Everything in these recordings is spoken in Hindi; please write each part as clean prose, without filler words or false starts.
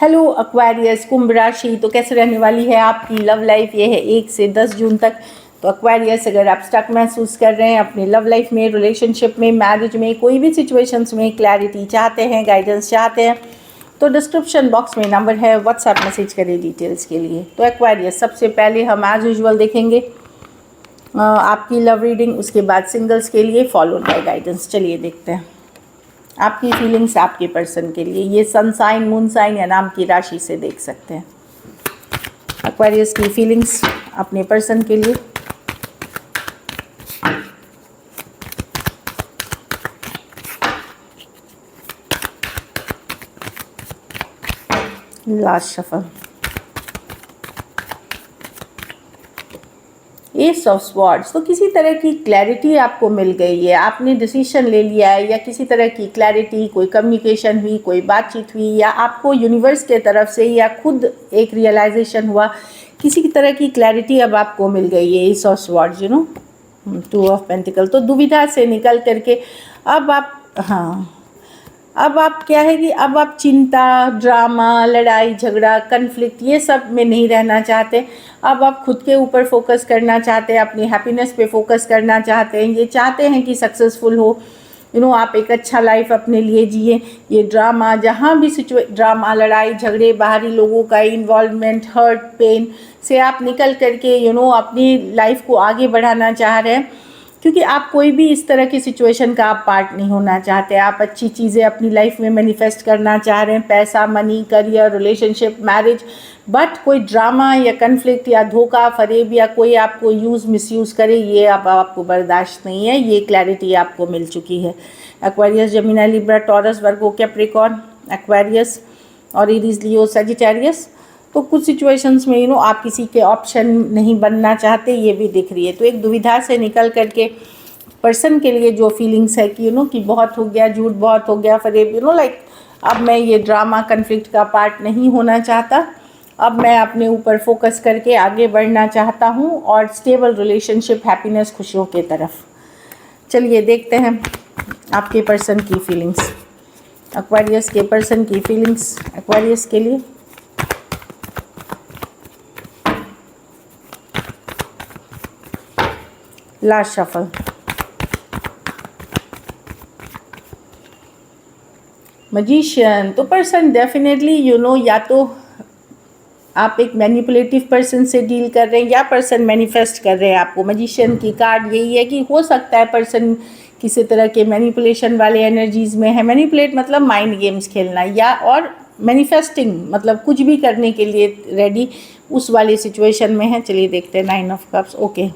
हेलो एक्वेरियस, कुंभ राशि। तो कैसे रहने वाली है आपकी लव लाइफ? ये है 1 से 10 जून तक। तो एक्वेरियस, अगर आप स्टक महसूस कर रहे हैं अपनी लव लाइफ में, रिलेशनशिप में, मैरिज में, कोई भी सिचुएशंस में क्लैरिटी चाहते हैं, गाइडेंस चाहते हैं, तो डिस्क्रिप्शन बॉक्स में नंबर है, व्हाट्सएप मैसेज करें डिटेल्स के लिए। तो एक्वेरियस, सबसे पहले हम एज यूजुअल देखेंगे आपकी लव रीडिंग, उसके बाद सिंगल्स के लिए फॉलोड बाय गाइडेंस। चलिए देखते हैं आपकी फीलिंग्स आपके पर्सन के लिए। ये सन साइन, मून साइन या नाम की राशि से देख सकते हैं एक्वेरियस की फीलिंग्स अपने पर्सन के लिए। Last shuffle, S of swords. तो किसी तरह की क्लैरिटी आपको मिल गई है, आपने डिसीजन ले लिया है, या किसी तरह की क्लैरिटी, कोई कम्युनिकेशन हुई, कोई बातचीत हुई, या आपको यूनिवर्स के तरफ से या खुद एक रियलाइजेशन हुआ, किसी तरह की क्लैरिटी अब आपको मिल गई है। S of swords, 2 of pentacle. तो दुविधा से निकल करके अब आप, हाँ, अब आप क्या है कि अब आप चिंता, ड्रामा, लड़ाई झगड़ा, कन्फ्लिक्ट, ये सब में नहीं रहना चाहते। अब आप खुद के ऊपर फोकस करना चाहते हैं, अपनी हैप्पीनेस पे फोकस करना चाहते हैं। ये चाहते हैं कि सक्सेसफुल हो, आप एक अच्छा लाइफ अपने लिए जिए। ये ड्रामा, जहाँ भी ड्रामा, लड़ाई झगड़े, बाहरी लोगों का इन्वॉल्वमेंट, हर्ट, पेन से आप निकल करके अपनी लाइफ को आगे बढ़ाना चाह रहे हैं, क्योंकि आप कोई भी इस तरह की सिचुएशन का आप पार्ट नहीं होना चाहते। आप अच्छी चीज़ें अपनी लाइफ में मैनिफेस्ट करना चाह रहे हैं, पैसा, money, career, relationship, marriage, but कोई ड्रामा या कन्फ्लिक्ट या धोखा, फरेब या कोई आपको मिसयूज़ करे, ये अब आपको बर्दाश्त नहीं है। ये क्लैरिटी आपको मिल चुकी है। एक्वेरियस, जेमिनी, लिब्रा, टॉरस, वर्गो, कैप्रिकॉर्न, एक्वेरियस और एरीज, लियो, सजिटेरियस। तो कुछ सिचुएशंस में आप किसी के ऑप्शन नहीं बनना चाहते, ये भी दिख रही है। तो एक दुविधा से निकल करके पर्सन के लिए जो फीलिंग्स है कि कि बहुत हो गया, झूठ बहुत हो गया, फरेब, लाइक अब मैं ये ड्रामा कन्फ्लिक्ट का पार्ट नहीं होना चाहता। अब मैं अपने ऊपर फोकस करके आगे बढ़ना चाहता हूँ और स्टेबल रिलेशनशिप, हैप्पीनेस, खुशियों के तरफ। चलिए देखते हैं आपके पर्सन की फीलिंग्स, एक्वेरियस के पर्सन की फीलिंग्स एक्वेरियस के लिए। Last shuffle, magician. तो पर्सन डेफिनेटली या तो आप एक मैनिपुलेटिव पर्सन से डील कर रहे हैं, या पर्सन मैनिफेस्ट कर रहे हैं आपको। मजिशियन की कार्ड यही है कि हो सकता है पर्सन किसी तरह के मैनिपुलेशन वाले एनर्जीज में है। मैनिपुलेट मतलब माइंड गेम्स खेलना, या और मैनिफेस्टिंग मतलब कुछ भी करने के लिए रेडी, उस वाली सिचुएशन में है। चलिए देखते हैं 9 of cups. Okay,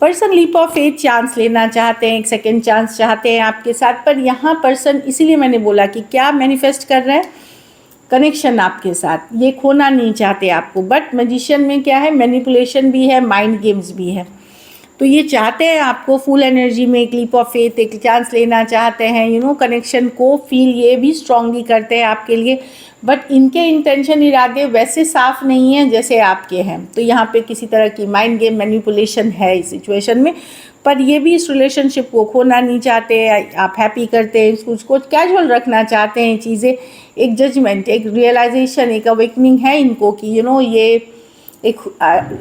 person leap of faith, chance लेना चाहते हैं, एक सेकेंड चांस चाहते हैं आपके साथ। पर यहाँ पर्सन, इसीलिए मैंने बोला कि क्या मैनिफेस्ट कर रहे हैं, कनेक्शन आपके साथ, ये खोना नहीं चाहते आपको। बट मैजिशियन में क्या है, मैनिपुलेशन भी है, माइंड गेम्स भी है। तो ये चाहते हैं आपको फुल एनर्जी में एक लीप ऑफ फेथ, एक चांस लेना चाहते हैं, कनेक्शन को फील ये भी स्ट्रांगली करते हैं आपके लिए। बट इनके इंटेंशन, इरादे वैसे साफ नहीं है जैसे आपके हैं। तो यहाँ पे किसी तरह की माइंड गेम, मैनिपुलेशन है इस सिचुएशन में। पर ये भी इस रिलेशनशिप को खोना नहीं चाहते, आप हैप्पी करते हैं, उसको कैजुअल रखना चाहते हैं चीज़ें। एक जजमेंट, एक रियलाइजेशन, एक अवेकनिंग है इनको कि ये एक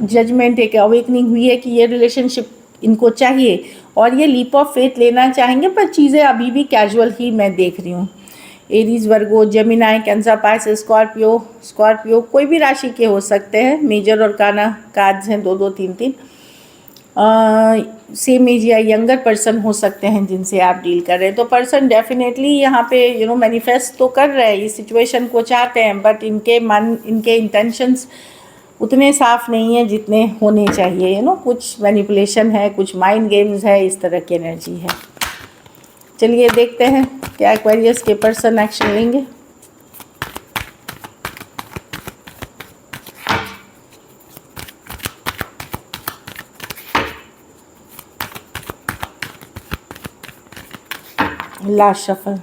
जजमेंट, एक अवेकनिंग हुई है कि ये रिलेशनशिप इनको चाहिए और ये लीप ऑफ फेथ लेना चाहेंगे। पर चीज़ें अभी भी कैजुअल ही मैं देख रही हूँ। एरीज, वर्गो, जेमिनी, कैंसर, पाइसेस, स्कॉर्पियो कोई भी राशि के हो सकते हैं। मेजर और काना कार्ड्स हैं 2-2, 3-3। सेम एज या यंगर पर्सन हो सकते हैं जिनसे आप डील कर रहे हैं। तो पर्सन डेफिनेटली यहाँ पे मैनिफेस्ट तो कर रहे हैं, इस सिचुएशन को चाहते हैं, बट इनके इंटेंशंस उतने साफ नहीं है जितने होने चाहिए। कुछ मैनिपुलेशन है, कुछ माइंड गेम्स है, इस तरह की एनर्जी है। चलिए देखते हैं क्या एक्वेरियस के पर्सन एक्शन लेंगे। Last shuffle,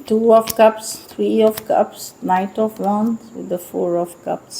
Two of Cups, Three of Cups, Knight of Wands with the Four of Cups.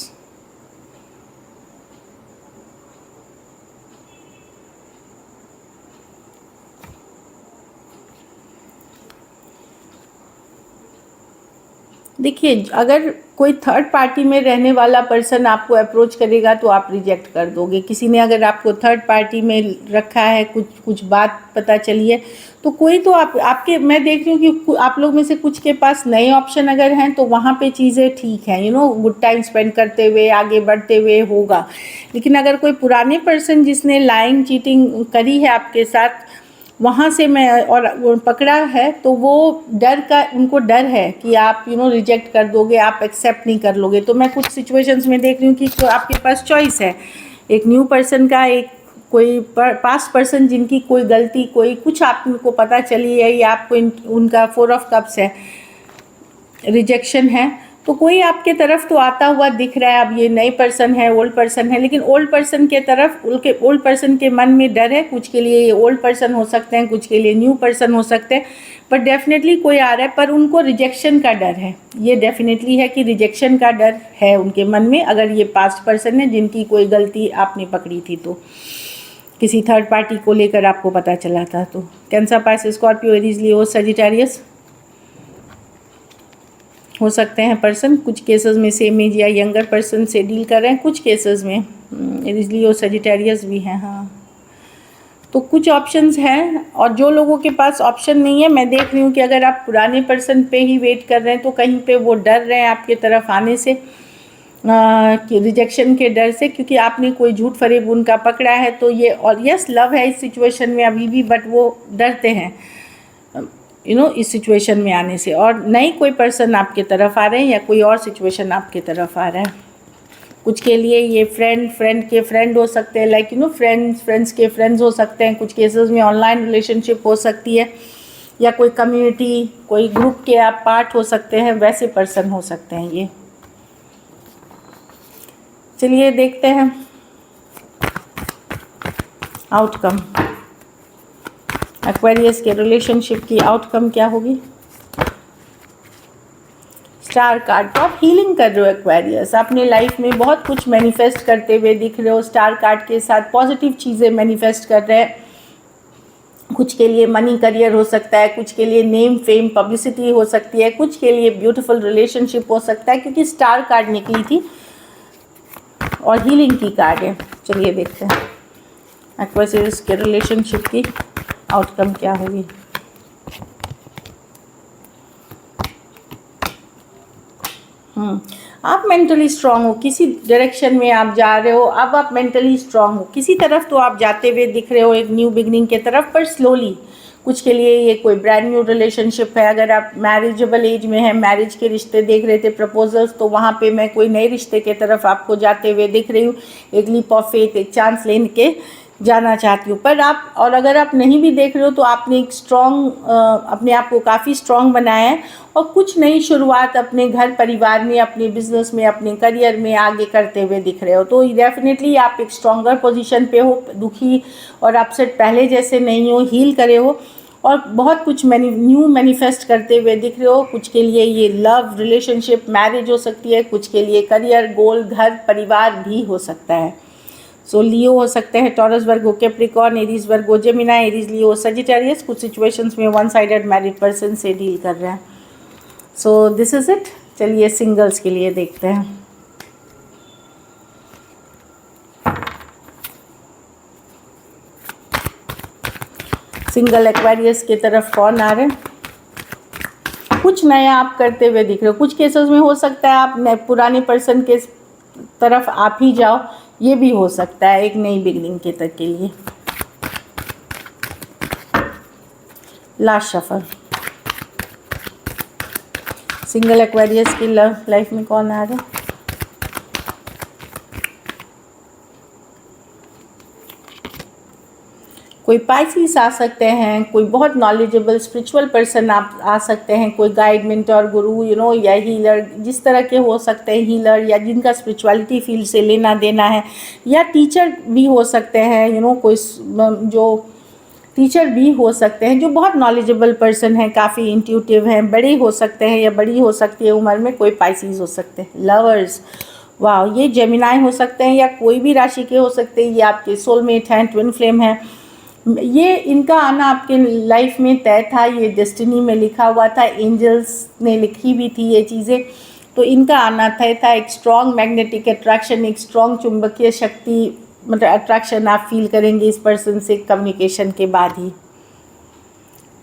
देखिए, अगर कोई थर्ड पार्टी में रहने वाला पर्सन आपको अप्रोच करेगा तो आप रिजेक्ट कर दोगे। किसी ने अगर आपको थर्ड पार्टी में रखा है, कुछ बात पता चली है, तो कोई तो आपके मैं देख रही हूँ कि आप लोग में से कुछ के पास नए ऑप्शन अगर हैं तो वहाँ पे चीज़ें ठीक हैं, गुड टाइम स्पेंड करते हुए आगे बढ़ते हुए होगा। लेकिन अगर कोई पुराने पर्सन जिसने लाइंग चीटिंग करी है आपके साथ, वहाँ से मैं और वो पकड़ा है, तो वो उनको डर है कि आप रिजेक्ट कर दोगे, आप एक्सेप्ट नहीं कर लोगे। तो मैं कुछ सिचुएशंस में देख रही हूँ कि तो आपके पास चॉइस है, एक न्यू पर्सन का, एक कोई पास्ट पर्सन जिनकी कोई गलती कोई कुछ आपको पता चली है या आपको उनका 4 ऑफ कप्स है, रिजेक्शन है, तो कोई आपके तरफ तो आता हुआ दिख रहा है। अब ये नए पर्सन है, ओल्ड पर्सन है, लेकिन ओल्ड पर्सन के तरफ ओल्ड पर्सन के मन में डर है। कुछ के लिए ये ओल्ड पर्सन हो सकते हैं, कुछ के लिए न्यू पर्सन हो सकते हैं, पर डेफिनेटली कोई आ रहा है, पर उनको रिजेक्शन का डर है। ये डेफिनेटली है कि रिजेक्शन का डर है उनके मन में, अगर ये पास्ट पर्सन है जिनकी कोई गलती आपने पकड़ी थी, तो किसी थर्ड पार्टी को लेकर आपको पता चला था। तो कैंसर, पाइसेस, स्कॉर्पियो, एरीज, लियो, सजिटेरियस हो सकते हैं पर्सन। कुछ केसेस में सेम एज या यंगर पर्सन से डील कर रहे हैं, कुछ केसेस में एरीज, लियो, सजिटेरियस भी हैं। हाँ, तो कुछ ऑप्शंस हैं। और जो लोगों के पास ऑप्शन नहीं है, मैं देख रही हूँ कि अगर आप पुराने पर्सन पे ही वेट कर रहे हैं तो कहीं पे वो डर रहे हैं आपके तरफ आने से, कि रिजेक्शन के डर से, क्योंकि आपने कोई झूठ फरेब उनका पकड़ा है। तो ये, और यस लव है इस सिचुएशन में अभी भी, बट वो डरते हैं इस सिचुएशन में आने से। और नई कोई पर्सन आपके तरफ आ रहे हैं या कोई और सिचुएशन आपके तरफ आ रहा है। कुछ के लिए ये फ्रेंड के फ्रेंड हो सकते हैं, लाइक फ्रेंड्स के फ्रेंड्स हो सकते हैं। कुछ केसेस में ऑनलाइन रिलेशनशिप हो सकती है, या कोई कम्युनिटी, कोई ग्रुप के आप पार्ट हो सकते हैं, वैसे पर्सन हो सकते हैं ये। चलिए देखते हैं आउटकम, एक्वेरियस के रिलेशनशिप की आउटकम क्या होगी। स्टार कार्ड, तो आप हीलिंग कर रहे हो एक्वेरियस, अपने लाइफ में बहुत कुछ मैनिफेस्ट करते हुए दिख रहे हो। स्टार कार्ड के साथ पॉजिटिव चीज़ें मैनिफेस्ट कर रहे हैं। कुछ के लिए मनी करियर हो सकता है, कुछ के लिए नेम फेम पब्लिसिटी हो सकती है, कुछ के लिए ब्यूटीफुल रिलेशनशिप हो सकता है, क्योंकि स्टार कार्ड निकली थी और हीलिंग की कार्ड है। चलिए देखते हैं एक्वेरियस के रिलेशनशिप की आउटकम क्या होगी। आप मेंटली स्ट्रांग हो, किसी डायरेक्शन में आप जा रहे हो, अब आप मेंटली स्ट्रांग हो, किसी तरफ तो आप जाते हुए दिख रहे हो, एक न्यू बिगनिंग के तरफ, पर स्लोली। कुछ के लिए ये कोई ब्रांड न्यू रिलेशनशिप है। अगर आप मैरिजेबल एज में हैं, मैरिज के रिश्ते देख रहे थे, प्रपोजल्स, तो वहाँ पे मैं कोई नए रिश्ते के तरफ आपको जाते हुए दिख रही हूँ। एक लीप ऑफ फेथ, एक चांस लेने के जाना चाहती हूँ। पर आप, और अगर आप नहीं भी देख रहे हो तो आपने एक अपने आप को काफ़ी स्ट्रॉन्ग बनाया है, और कुछ नई शुरुआत अपने घर परिवार में, अपने बिजनेस में, अपने करियर में आगे करते हुए दिख रहे हो। तो डेफिनेटली आप एक स्ट्रॉन्गर पोजीशन पे हो, दुखी और अपसेट पहले जैसे नहीं हो, हील करे हो, और बहुत कुछ न्यू मैनिफेस्ट करते हुए दिख रहे हो। कुछ के लिए ये लव रिलेशनशिप, मैरिज हो सकती है, कुछ के लिए करियर, गोल, घर परिवार भी हो सकता है। सो लियो हो सकते हैं, टॉरस, वर्गो, कैप्रिकॉर्न, एरीज, वर्गो, जेमिनाई, एरीज, लियो, सजिटेरियस। कुछ सिचुएशंस में वन साइडेड मैरिड पर्सन से डील कर रहे हैं। So this is it. चलिए सिंगल्स के लिए देखते हैं। सिंगल एक्वेरियस की तरफ कौन आ रहे हैं। कुछ नया आप करते हुए दिख रहे हो। कुछ केसेस में हो सकता है आप पुराने पर्सन के तरफ आप ही जाओ, ये भी हो सकता है एक नई बिगनिंग के तक के लिए। लास्ट शफल, सिंगल एक्वेरियस की लव लाइफ में कौन आ रहा है। कोई पाइसिस आ सकते हैं, कोई बहुत नॉलेजेबल स्पिरिचुअल पर्सन आप आ सकते हैं, कोई गाइड, मेंटर, गुरु या हीलर, जिस तरह के हो सकते हैं, हीलर या जिनका स्पिरिचुअलिटी फील्ड से लेना देना है, या टीचर भी हो सकते हैं, कोई जो टीचर भी हो सकते हैं जो बहुत नॉलेजेबल पर्सन है, काफ़ी इंट्यूटिव हैं, बड़े हो सकते हैं या बड़ी हो सकती है उम्र में। कोई पाइसिस हो सकते हैं। लवर्स, वाह, ये जेमिनाई हो सकते हैं या कोई भी राशि के हो सकते हैं। ये आपके सोलमेट हैं, ट्विन फ्लेम हैं, ये इनका आना आपके लाइफ में तय था, ये डेस्टिनी में लिखा हुआ था, एंजल्स ने लिखी भी थी ये चीज़ें। तो इनका आना तय था। एक स्ट्रॉन्ग मैग्नेटिक अट्रैक्शन, एक स्ट्रॉन्ग चुंबकीय शक्ति, मतलब अट्रैक्शन आप फील करेंगे इस पर्सन से कम्युनिकेशन के बाद ही।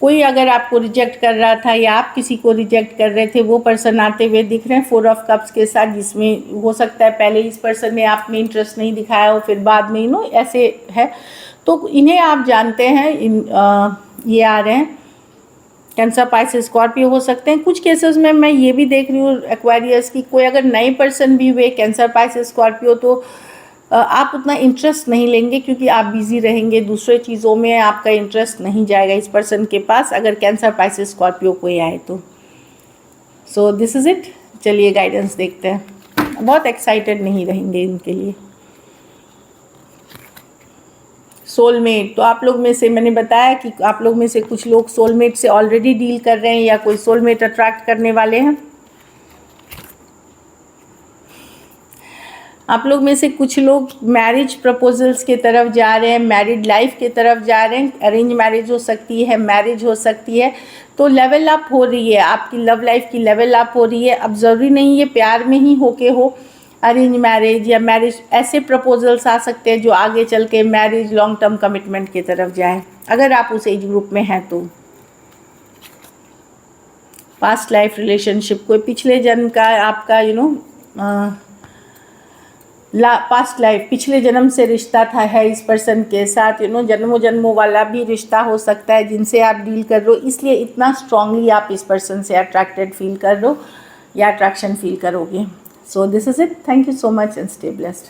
कोई अगर आपको रिजेक्ट कर रहा था या आप किसी को रिजेक्ट कर रहे थे, वो पर्सन आते हुए दिख रहे हैं 4 ऑफ कप्स के साथ, जिसमें हो सकता है पहले इस पर्सन ने आप में इंटरेस्ट नहीं दिखाया हो, फिर बाद में ऐसे है। तो इन्हें आप जानते हैं, ये आ रहे हैं कैंसर, पाइसेस, स्कॉर्पियो हो सकते हैं। कुछ केसेस में मैं ये भी देख रही हूँ एक्वेरियस की, कोई अगर नए पर्सन भी हुए कैंसर, पाइसेस, स्कॉर्पियो, तो आप उतना इंटरेस्ट नहीं लेंगे क्योंकि आप बिजी रहेंगे दूसरे चीज़ों में, आपका इंटरेस्ट नहीं जाएगा इस पर्सन के पास अगर कैंसर, पाइसेस, स्कॉर्पियो कोई आए तो। So this is it. चलिए गाइडेंस देखते हैं। बहुत एक्साइटेड नहीं रहेंगे इनके लिए। सोलमेट, तो आप लोग में से मैंने बताया कि आप लोग में से कुछ लोग सोलमेट से ऑलरेडी डील कर रहे हैं या कोई सोलमेट अट्रैक्ट करने वाले हैं। आप लोग में से कुछ लोग मैरिज प्रपोजल्स के तरफ जा रहे हैं, मैरिड लाइफ के तरफ जा रहे हैं। अरेंज मैरिज हो सकती है, मैरिज हो सकती है। तो लेवल अप हो रही है आपकी लव लाइफ की, लेवल अप हो रही है। अब ज़रूरी नहीं है प्यार में ही होके हो, अरेंज मैरिज या मैरिज, ऐसे प्रपोजल्स आ सकते हैं जो आगे चल के मैरिज, लॉन्ग टर्म कमिटमेंट की तरफ जाए अगर आप उस एज ग्रुप में हैं तो। पास्ट लाइफ रिलेशनशिप, कोई पिछले जन्म का आपका पास्ट लाइफ, पिछले जन्म से रिश्ता था है इस पर्सन के साथ, जन्मों जन्मों वाला भी रिश्ता हो सकता है जिनसे आप डील कर रहे हो, इसलिए इतना स्ट्रांगली आप इस पर्सन से अट्रैक्टेड फील कर रहे हो या अट्रैक्शन फील करोगे। So this is it. Thank you so much and stay blessed.